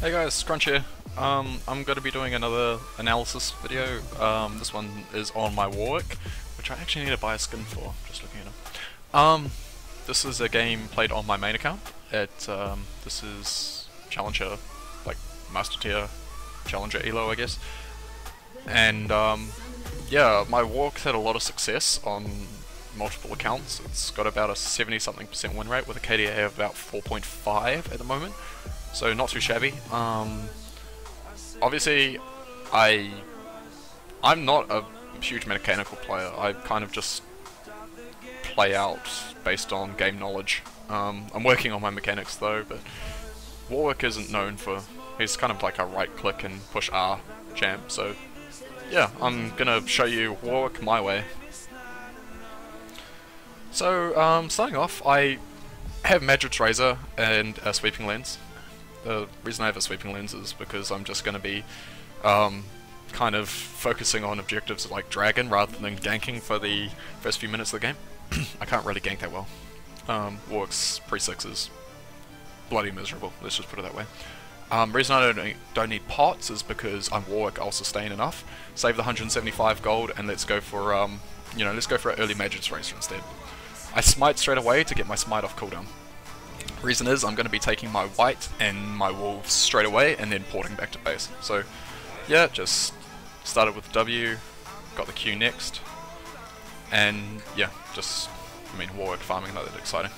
Hey guys, Scrunch here. I'm going to be doing another analysis video. This one is on my Warwick, which I actually need to buy a skin for, just looking at him. This is a game played on my main account. This is Challenger, like Master Tier, Challenger Elo I guess. And yeah, my Warwick's had a lot of success on multiple accounts. It's got about a 70-something% win rate with a KDA of about 4.5 at the moment. So not too shabby. Obviously, I'm not a huge mechanical player. I kind of just play out based on game knowledge. I'm working on my mechanics though, but Warwick isn't known for. He's kind of like a right-click and push R champ. So yeah, I'm gonna show you Warwick my way. So starting off, I have Madrid's Razor and a sweeping lens. The reason I have a sweeping lens is because I'm just going to be kind of focusing on objectives like Dragon rather than ganking for the first few minutes of the game. I can't really gank that well. Warwick's pre-6 is bloody miserable, let's just put it that way. Reason I don't need pots is because I'm Warwick, I'll sustain enough. Save the 175 gold and let's go for let's go for an early Madrid's Razor instead. I smite straight away to get my smite off cooldown. Reason is I'm going to be taking my white and my wolves straight away and then porting back to base. So yeah, just started with W, got the Q next, and yeah, Warwick farming, not that exciting.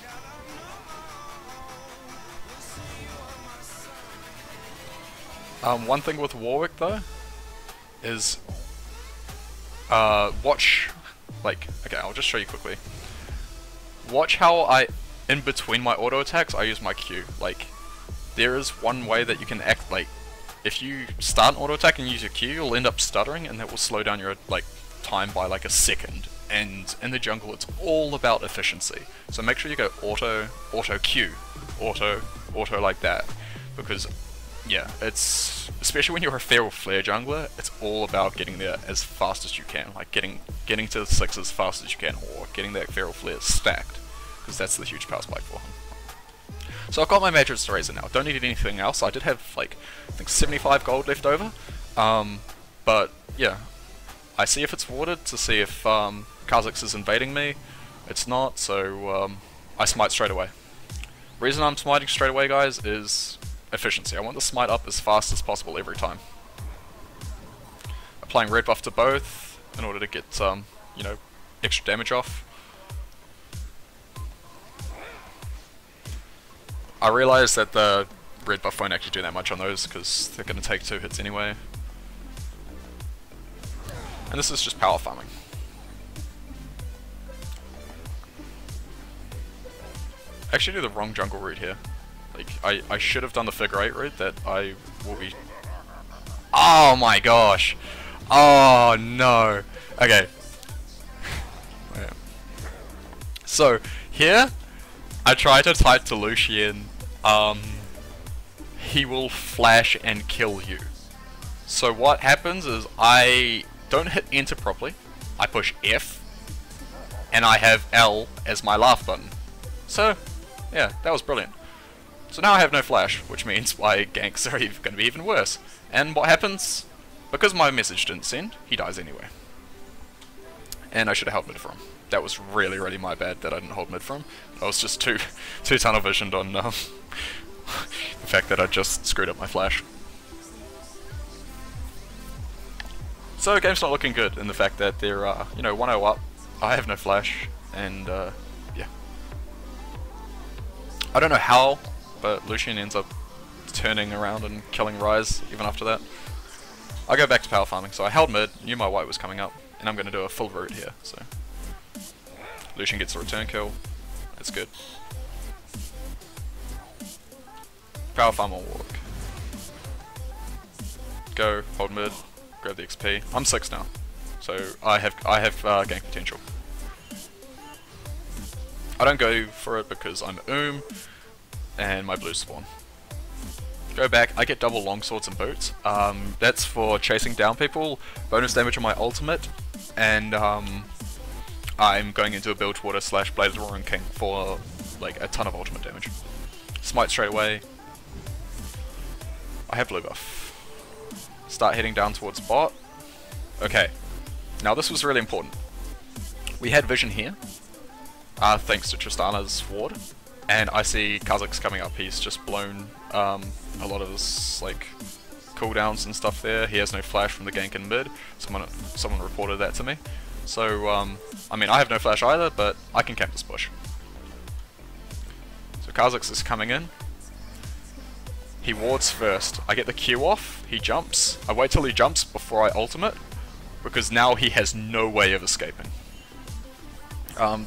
One thing with Warwick though is watch, okay, I'll just show you quickly. Watch how in between my auto attacks, I use my Q. There is one way that you can act, if you start an auto attack and use your Q, you'll end up stuttering, and that will slow down your time by a second. And in the jungle, it's all about efficiency. So make sure you go auto, auto Q, auto like that, because yeah, it's especially when you're a feral flare jungler, it's all about getting there as fast as you can, getting to the 6 as fast as you can, or getting that feral flare stacked. Because that's the huge power spike for him. So I've got my Madrid's Razor now. Don't need anything else. I did have I think 75 gold left over. But yeah, I see if it's warded to see if Kha'Zix is invading me. It's not, so I smite straight away. Reason I'm smiting straight away, guys, is efficiency. I want the smite up as fast as possible every time. Applying red buff to both in order to get extra damage off. I realise that the red buff won't actually do that much on those because they're going to take 2 hits anyway. And this is just power farming. I actually do the wrong jungle route here. I should have done the figure 8 route that I will be... Oh my gosh! Oh no! Okay. So, here, I try to type to Lucian, he will flash and kill you. So what happens is I don't hit enter properly, I push F, and I have L as my laugh button. So, yeah, that was brilliant. So now I have no flash, which means my ganks are going to be even worse. And what happens? Because my message didn't send, he dies anyway. And I should have held mid for him. That was really my bad that I didn't hold mid for him. I was just too tunnel visioned on the fact that I just screwed up my flash. So the game's not looking good in the fact that they're 1-0 up. I have no flash, and yeah. I don't know how, but Lucian ends up turning around and killing Ryze even after that. I go back to power farming, so I held mid, knew my white was coming up, and I'm going to do a full route here. So Lucian gets a return kill. That's good. Power farm on Warwick. Go, hold mid, grab the XP. I'm 6 now, so I have gank potential. I don't go for it because I'm and my blue spawn. Go back, I get double longswords and boots. That's for chasing down people, bonus damage on my ultimate, and I'm going into a Bilgewater / Blade of the Roaring King for a ton of ultimate damage. Smite straight away. I have blue buff. Start heading down towards bot. Okay, now this was really important. We had vision here, thanks to Tristana's ward, and I see Kha'Zix coming up. He's just blown a lot of his like cooldowns and stuff there. He has no flash from the gank in mid. Someone reported that to me. So I mean, I have no flash either, but I can camp this bush. So Kha'Zix is coming in. He wards first. I get the Q off. He jumps. I wait till he jumps before I ultimate, because now he has no way of escaping.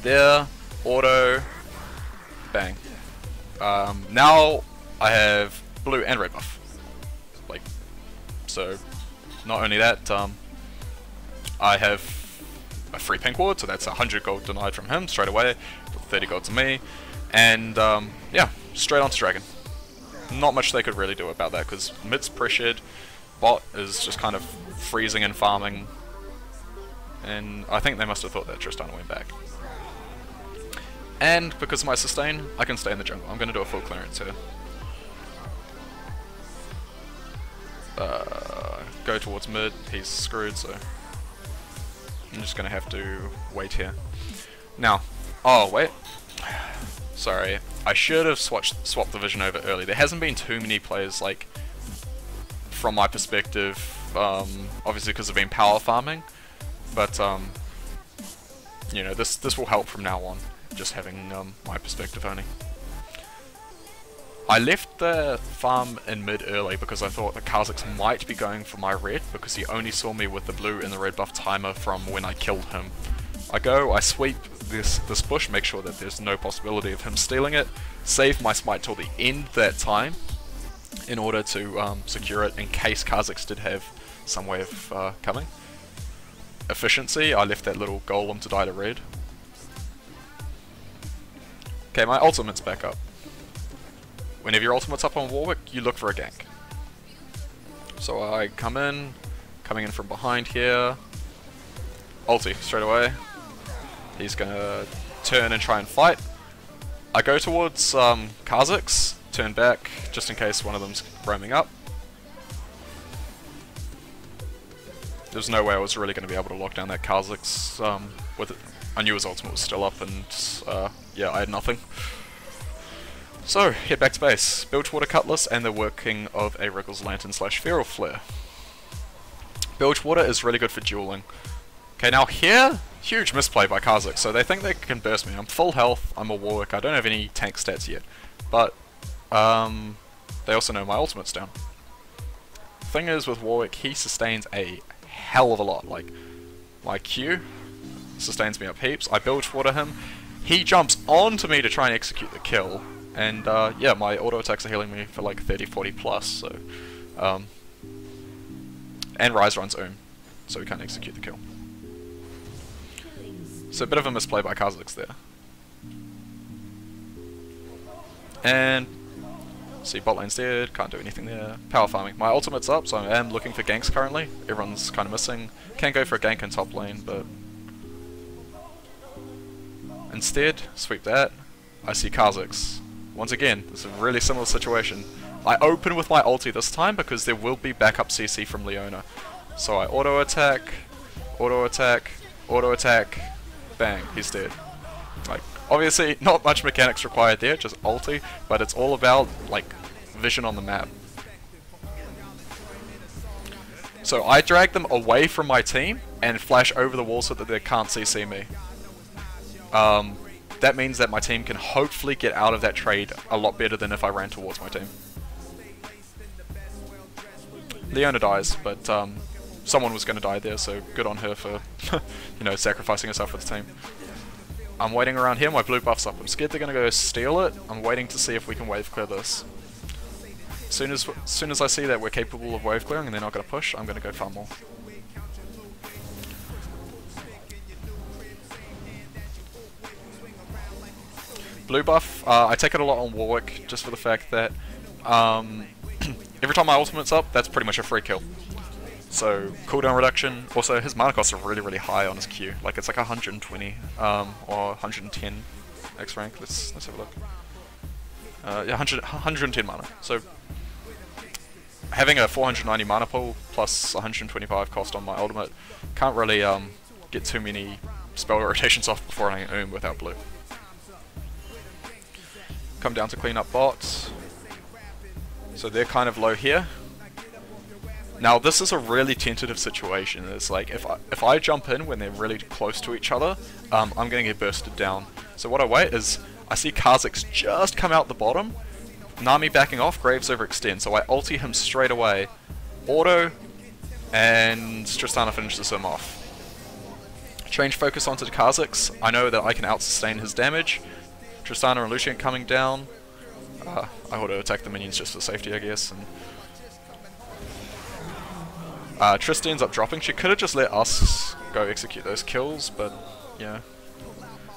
There, auto, bang. Now I have blue and red buff. Like, so not only that, I have a free pink ward, so that's 100 gold denied from him straight away, 30 gold to me, and yeah, straight onto dragon. Not much they could really do about that, because mid's pressured, bot is just kind of freezing and farming, and I think they must have thought that Tristana went back. And because of my sustain, I can stay in the jungle. I'm going to do a full clearance here. Go towards mid, he's screwed, so I'm just going to have to wait here. Now, oh wait, sorry, I should have swapped the vision over early. There hasn't been too many players, like, from my perspective, obviously because I've been power farming, but you know, this will help from now on, just having my perspective only. I left the farm in mid early because I thought that Kha'Zix might be going for my red, because he only saw me with the blue and the red buff timer from when I killed him. I go, I sweep this bush, make sure that there's no possibility of him stealing it, save my smite till the end that time in order to secure it in case Kha'Zix did have some way of coming. Efficiency, I left that little golem to die to red. Okay, my ultimate's back up. Whenever your ultimate's up on Warwick, you look for a gank. So I coming in from behind here, ulti straight away. He's gonna turn and try and fight. I go towards Kha'Zix, turn back just in case one of them's roaming up. There's no way I was really going to be able to lock down that Kha'Zix with it. I knew his ultimate was still up, and yeah, I had nothing. So, head back to base. Bilgewater Cutlass and the working of a Wriggles Lantern / Feral Flare. Bilgewater is really good for dueling. Okay, now here, huge misplay by Kha'Zix, so they think they can burst me. I'm full health, I'm a Warwick, I don't have any tank stats yet, but they also know my ultimate's down. Thing is, with Warwick, he sustains a hell of a lot. Like, my Q sustains me up heaps, I Bilgewater him, he jumps onto me to try and execute the kill, and yeah, my auto attacks are healing me for like 30-40 plus, so and Rise runs Oom, so we can't execute the kill. So a bit of a misplay by Kha'Zix there. And see, bot lane's dead, can't do anything there. Power farming. My ultimate's up, so I am looking for ganks currently. Everyone's kind of missing. Can go for a gank in top lane, but instead, sweep that. I see Kha'Zix. Once again, it's a really similar situation. I open with my ulti this time because there will be backup CC from Leona. So I auto attack, auto attack, auto attack, bang, he's dead. Like, obviously, not much mechanics required there, just ulti, but it's all about, like, vision on the map. So I drag them away from my team and flash over the wall so that they can't CC me. That means that my team can hopefully get out of that trade a lot better than if I ran towards my team. Leona dies, but someone was going to die there, so good on her for, you know, sacrificing herself for the team. I'm waiting around here, my blue buff's up. I'm scared they're going to go steal it. I'm waiting to see if we can wave clear this. As soon as I see that we're capable of wave clearing and they're not going to push, I'm going to go farm more. Blue buff, I take it a lot on Warwick, just for the fact that every time my ultimate's up, that's pretty much a free kill. So, cooldown reduction, also his mana costs are really, really high on his Q. Like, it's like 120 or 110 X rank. Let's have a look. Yeah, 110 mana. So, having a 490 mana pool plus 125 cost on my ultimate, can't really get too many spell rotations off before I without blue. Come down to clean up bots. So they're kind of low here. Now this is a really tentative situation. It's like if I jump in when they're really close to each other, I'm gonna get bursted down. So what I wait is I see Kha'Zix just come out the bottom, Nami backing off, Graves overextend. So I ulti him straight away, auto, and Tristana finishes him off. Change focus onto Kha'Zix. I know that I can out-sustain his damage. Tristana and Lucian coming down. I auto attack the minions just for safety, I guess. And Trist ends up dropping. She could have just let us go execute those kills, but yeah.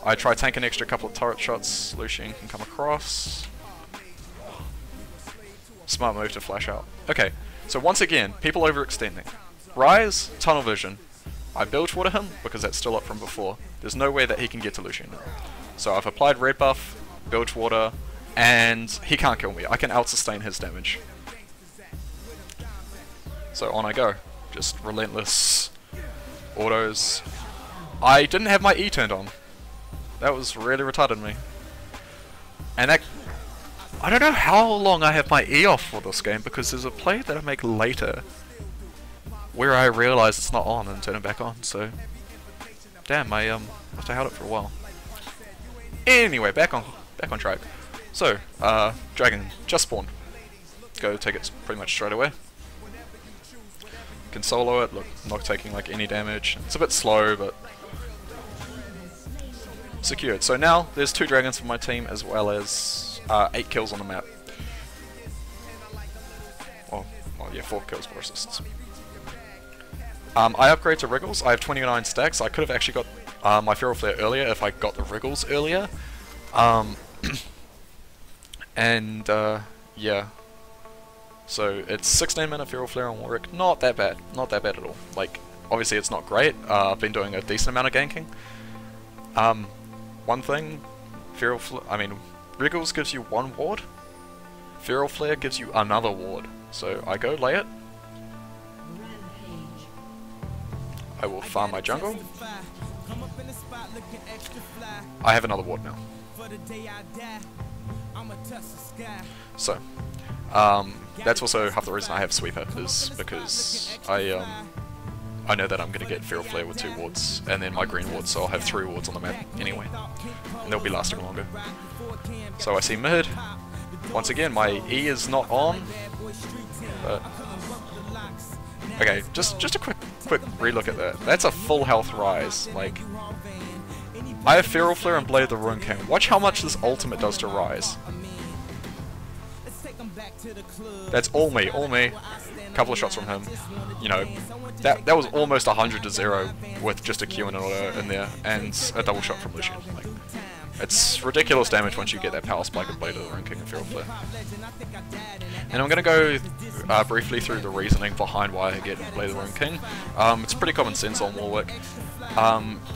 I try tank an extra couple of turret shots. Lucian can come across. Smart move to flash out. Okay, so once again, people overextending. Rise, tunnel vision. I bilge water him because that's still up from before. There's no way that he can get to Lucian now. So I've applied red buff, bilge water, and he can't kill me. I can out-sustain his damage. So on I go. Just relentless autos. I didn't have my E turned on. That was really retarded me. And that... I don't know how long I have my E off for this game, because there's a play that I make later where I realise it's not on and turn it back on, so... Damn, I must have held it for a while. Anyway, back on track. So, Dragon just spawned. Go take it pretty much straight away. Can solo it, look, not taking like any damage. It's a bit slow, but secured. So now there's 2 dragons for my team, as well as 8 kills on the map. Well, yeah, 4 kills, 4 assists. I upgrade to Wriggles. I have 29 stacks. I could have actually got my Feral Flare earlier if I got the Wriggles earlier. Yeah. So it's 16 minute Feral Flare on Warwick. Not that bad. Not that bad at all. Like, obviously it's not great. I've been doing a decent amount of ganking. One thing, Wriggles gives you 1 ward. Feral Flare gives you another ward. So I go lay it. I will farm my jungle. I have another ward now. So, that's also half the reason I have Sweeper, is because I know that I'm going to get Feral Flare with 2 wards, and then my green wards, so I'll have 3 wards on the map anyway. And they'll be lasting longer. So I see mid. Once again, my E is not on. But okay, just a quick relook at that. That's a full health rise. Like, I have Feral Flare and Blade of the Ruin King. Watch how much this ultimate does to rise. That's all me. Couple of shots from him. You know, that was almost 100 to 0 with just a Q and an auto in there, and a double shot from Lucian. Like, it's ridiculous damage once you get that power spike of Blade of the Ruin King and Feral Flare. And I'm going to go briefly through the reasoning behind why I get Blade of the Ruin King. It's pretty common sense on Warwick.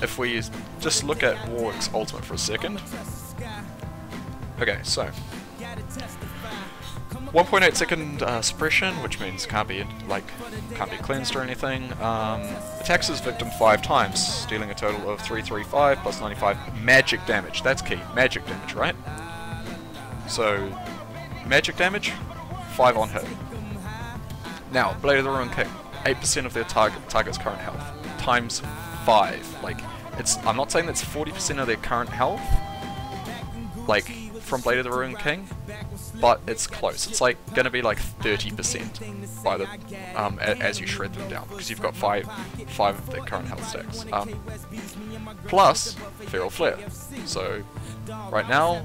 If we just look at Warwick's ultimate for a second. Okay, so 1.8 second suppression, which means can't be cleansed or anything. Attacks his victim 5 times, dealing a total of 335 plus 95 magic damage. That's key, magic damage, right? So magic damage, 5 on hit. Now, Blade of the Ruin King, 8% of their target's current health, times 5. Like, I'm not saying that's 40% of their current health, like, from Blade of the Ruin King, but it's close. It's like gonna be like 30% by the as you shred them down, because you've got 5 of their current health stacks. Plus Feral Flare. So right now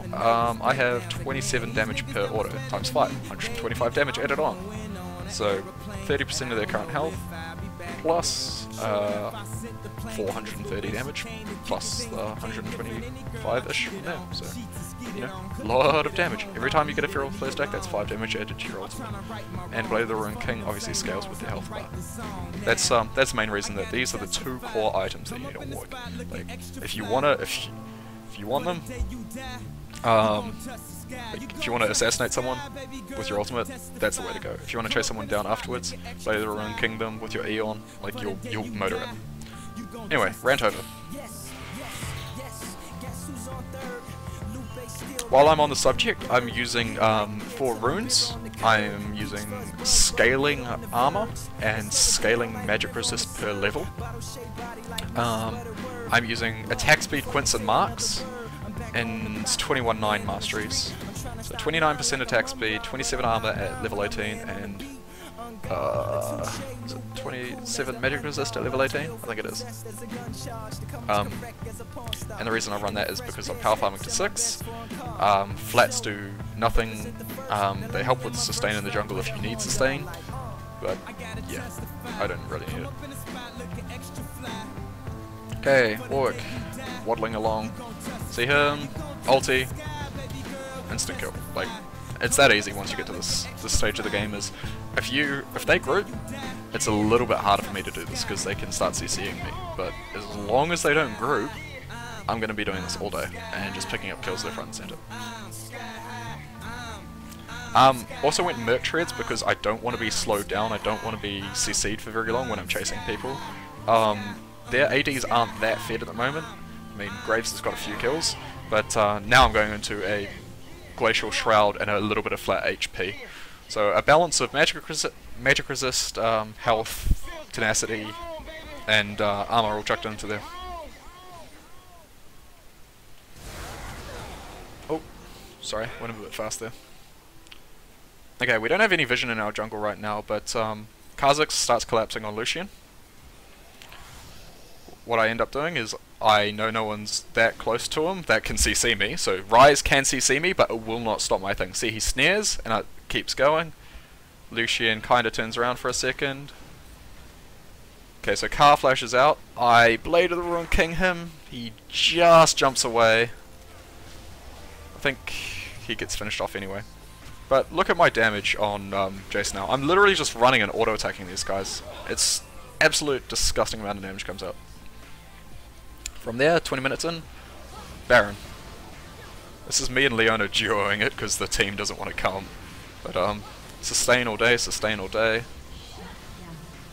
I have 27 damage per auto times 5, 125 damage added on. So 30% of their current health plus 430 damage plus the 125-ish from there. So, you know, a lot of damage. Every time you get a Feral Flare stack, that's 5 damage added to your ultimate. And Blade of the Ruin King obviously scales with the health bar. That's the main reason that these are the 2 core items that you need on Warwick. Like, if you if you want them. Like, if you want to assassinate someone with your ultimate, that's the way to go. If you want to chase someone down afterwards, play the Rune Kingdom with your Eon, like you'll motor it. Anyway, rant over. While I'm on the subject, I'm using, for runes, I'm using scaling armor and scaling magic resist per level. I'm using Attackspeed, Quints and Marks, and 21-9 masteries. So 29% attack speed, 27 armor at level 18, and is it 27 magic resist at level 18? I think it is. And the reason I run that is because I'm power farming to 6. Flats do nothing. They help with sustain in the jungle if you need sustain, but yeah, I don't really need it. Okay, Warwick, waddling along. See him, ulti, instant kill. Like, it's that easy once you get to this stage of the game. Is if they group, it's a little bit harder for me to do this because they can start CCing me. But as long as they don't group, I'm going to be doing this all day and just picking up kills left, right, and center. Also went Merc Treads because I don't want to be slowed down. I don't want to be CC'd for very long when I'm chasing people. Their ADs aren't that fed at the moment. I mean, Graves has got a few kills, but now I'm going into a Glacial Shroud and a little bit of flat HP. So a balance of magic resist, health, tenacity, and armor all chucked into there. Oh, sorry, went a bit fast there. Okay, we don't have any vision in our jungle right now, but Kha'Zix starts collapsing on Lucian. What I end up doing is, I know no one's that close to him that can CC me, so Ryze can CC me, but it will not stop my thing. See, he snares, and it keeps going. Lucian kinda turns around for a second. Okay, so Ka flashes out. I Blade of the Rune King him. He just jumps away. I think he gets finished off anyway. But look at my damage on Jace now. I'm literally just running and auto-attacking these guys. It's absolute disgusting amount of damage comes out. From there, 20 minutes in, Baron. This is me and Leona duoing it because the team doesn't want to come. But sustain all day, sustain all day.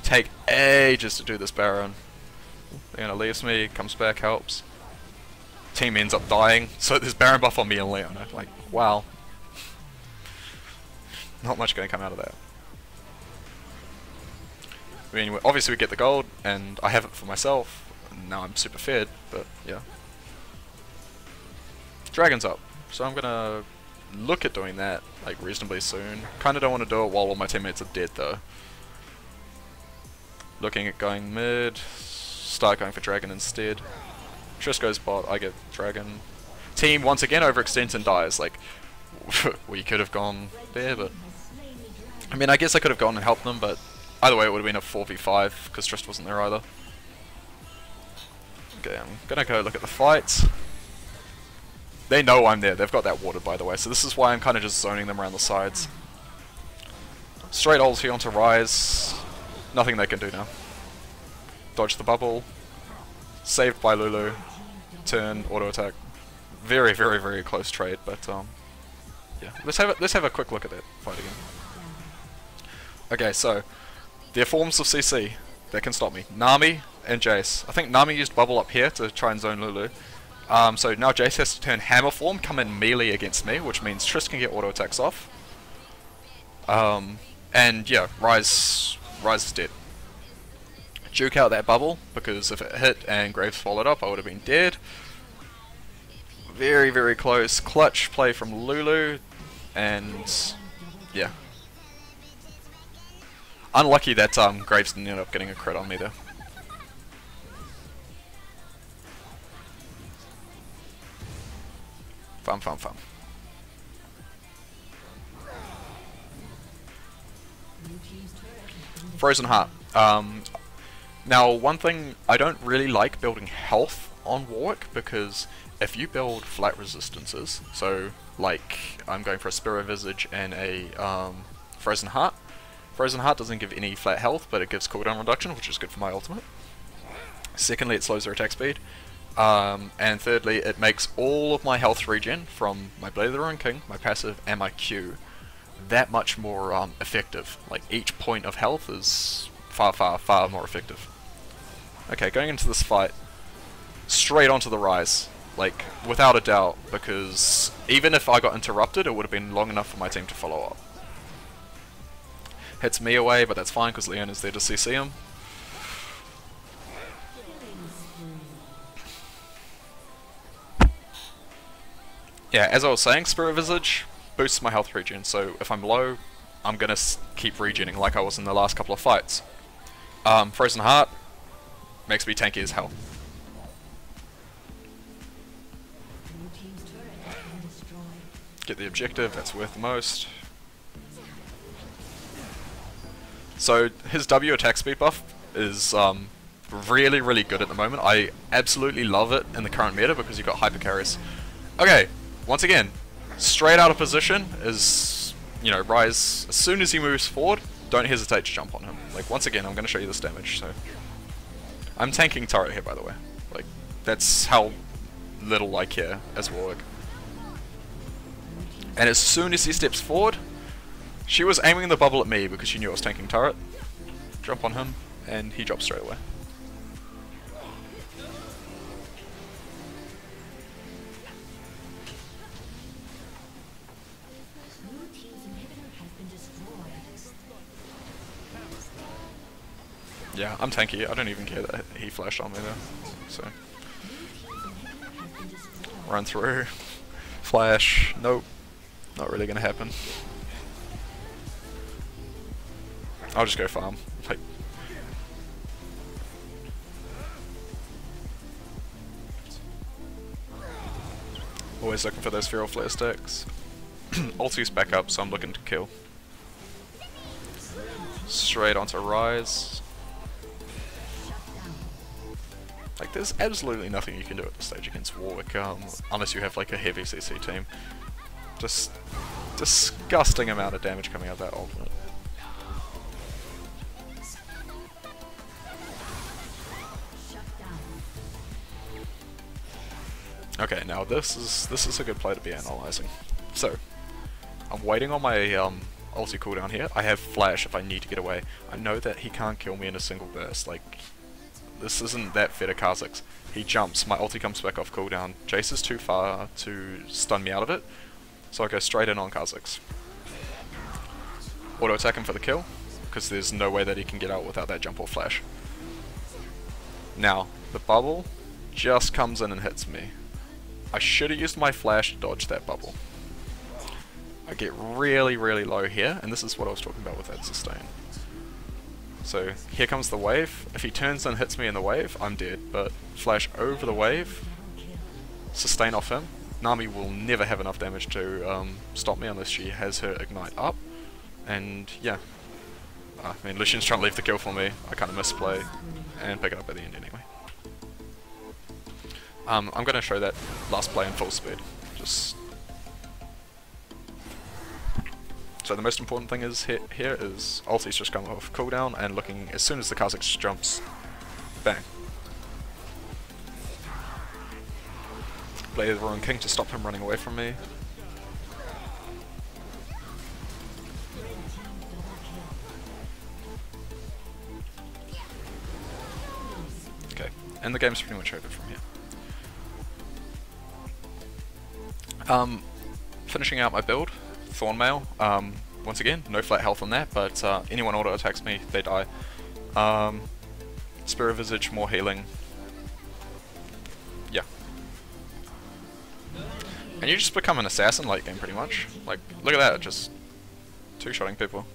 Take ages to do this Baron. Leona leaves me, comes back, helps. Team ends up dying, so there's Baron buff on me and Leona. Like, wow. Not much going to come out of that. I mean, obviously we get the gold, and I have it for myself. Now I'm super fed, but yeah. Dragon's up, so I'm gonna look at doing that like reasonably soon. Kinda don't want to do it while all my teammates are dead though. Looking at going mid, start going for Dragon instead. Triss goes bot, I get Dragon. Team once again overextends and dies. Like, we could have gone there, but I mean, I guess I could have gone and helped them, but either way it would have been a 4v5 because Triss wasn't there either. Okay, I'm gonna go look at the fights. They know I'm there, they've got that watered by the way, so this is why I'm kinda just zoning them around the sides. Straight ulti onto Ryze. Nothing they can do now. Dodge the bubble. Saved by Lulu. Turn, auto attack. Very, very, very close trade, but yeah. Let's have a quick look at that fight again. Okay, so their forms of CC that can stop me. Nami and Jace. I think Nami used bubble up here to try and zone Lulu. So now Jace has to turn hammer form, come in melee against me, which means Triss can get auto attacks off. And yeah, Ryze is dead. Juke out that bubble, because if it hit and Graves followed up, I would have been dead. Very, very close. Clutch play from Lulu, and yeah. Unlucky that Graves didn't end up getting a crit on me there. Fun, fun, fun. Frozen Heart. Now, one thing, I don't really like building health on Warwick, because if you build flat resistances, so like I'm going for a Spiro Visage and a Frozen Heart. Frozen Heart doesn't give any flat health, but it gives cooldown reduction, which is good for my ultimate. Secondly, it slows their attack speed. And thirdly, it makes all of my health regen from my Blade of the Ruined King, my passive, and my Q that much more effective. Like, each point of health is far, far, far more effective. Okay, going into this fight, straight onto the rise. Like, without a doubt, because even if I got interrupted, it would have been long enough for my team to follow up. Hits me away, but that's fine, because Leona's there to CC him. Yeah, as I was saying, Spirit Visage boosts my health regen, so if I'm low, I'm gonna keep regening like I was in the last couple of fights. Frozen Heart makes me tanky as hell. Get the objective, that's worth the most. So his W attack speed buff is really, really good at the moment. I absolutely love it in the current meta because you've got hyper carries. Okay, once again, straight out of position is, you know, Rise, as soon as he moves forward, don't hesitate to jump on him. Like, once again, I'm going to show you this damage, so. I'm tanking turret here, by the way. Like, that's how little I care as Warwick. And as soon as he steps forward, she was aiming the bubble at me because she knew I was tanking turret. Jump on him, and he drops straight away. Yeah, I'm tanky. I don't even care that he flashed on me there. So, run through, flash. Nope, not really gonna happen. I'll just go farm. Like, always looking for those feral flare stacks. Ulti's back up, so I'm looking to kill. Straight onto Rise. Like, there's absolutely nothing you can do at this stage against Warwick, unless you have like a heavy CC team. Just disgusting amount of damage coming out of that ultimate. Okay, now this is a good play to be analyzing. So, I'm waiting on my ulti cooldown here. I have flash if I need to get away. I know that he can't kill me in a single burst. Like, this isn't that fair to Kha'Zix. He jumps, my ulti comes back off cooldown. Jace is too far to stun me out of it, so I go straight in on Kha'Zix. Auto attack him for the kill, because there's no way that he can get out without that jump or flash. Now, the bubble just comes in and hits me. I should have used my flash to dodge that bubble. I get really, really low here, and this is what I was talking about with that sustain. So here comes the wave. If he turns and hits me in the wave, I'm dead, but flash over the wave, sustain off him. Nami will never have enough damage to stop me unless she has her ignite up, and yeah. I mean, Lucian's trying to leave the kill for me. I kind of misplay and pick it up at the end anyway. I'm going to show that last play in full speed. So the most important thing is here is ulti's just come off cooldown and looking as soon as the Kha'Zix jumps, bang. Blade of the Ruined King to stop him running away from me. Okay, and the game's pretty much over from here. Finishing out my build, Thornmail. Once again, no flat health on that, but anyone auto attacks me, they die. Spirit Visage, more healing. Yeah. And you just become an assassin late game pretty much. Like, look at that, just two-shotting people.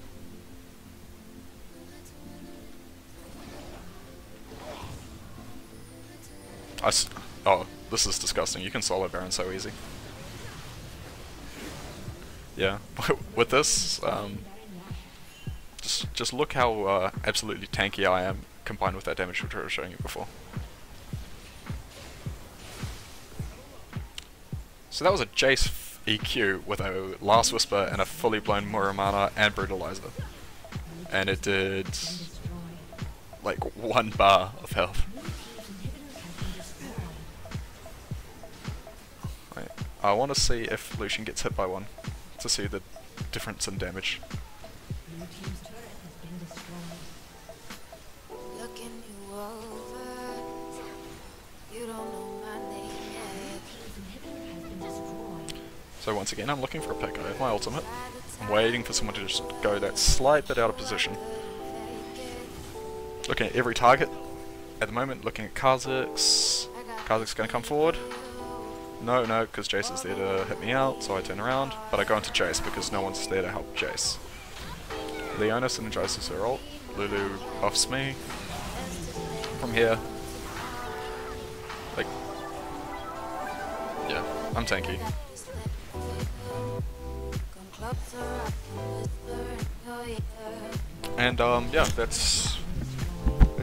Oh, this is disgusting. You can solo Baron so easy. Yeah, with this, just look how absolutely tanky I am combined with that damage which I was showing you before. So that was a Jace EQ with a Last Whisper and a fully blown Muramana and Brutalizer. And it did like 1 bar of health. I want to see if Lucian gets hit by one, to see the difference in damage. Blue team's turret has been destroyed. Looking you over, you don't know my name yet. Team's inhibitor has been destroyed. So once again, I'm looking for a pick. I have my ultimate. I'm waiting for someone to just go that slight bit out of position. Looking at every target. At the moment, looking at Kha'Zix. Kha'Zix going to come forward. No, because Jace is there to hit me out, so I turn around. But I go into Jace because no one's there to help Jace. Leona synergizes her ult. Lulu buffs me. From here. Like, yeah, I'm tanky. And yeah, it's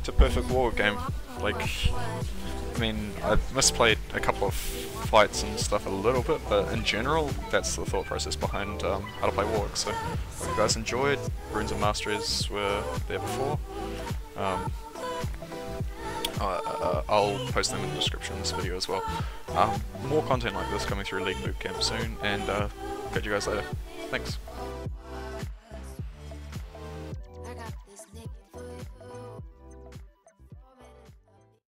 a perfect Warwick game. Like, I mean, I've misplayed a couple of fights and stuff a little bit, but in general, that's the thought process behind how to play Warwick. So, hope you guys enjoyed. Runes and Masteries were there before. I'll post them in the description of this video as well. More content like this coming through League Bootcamp soon, and catch you guys later. Thanks.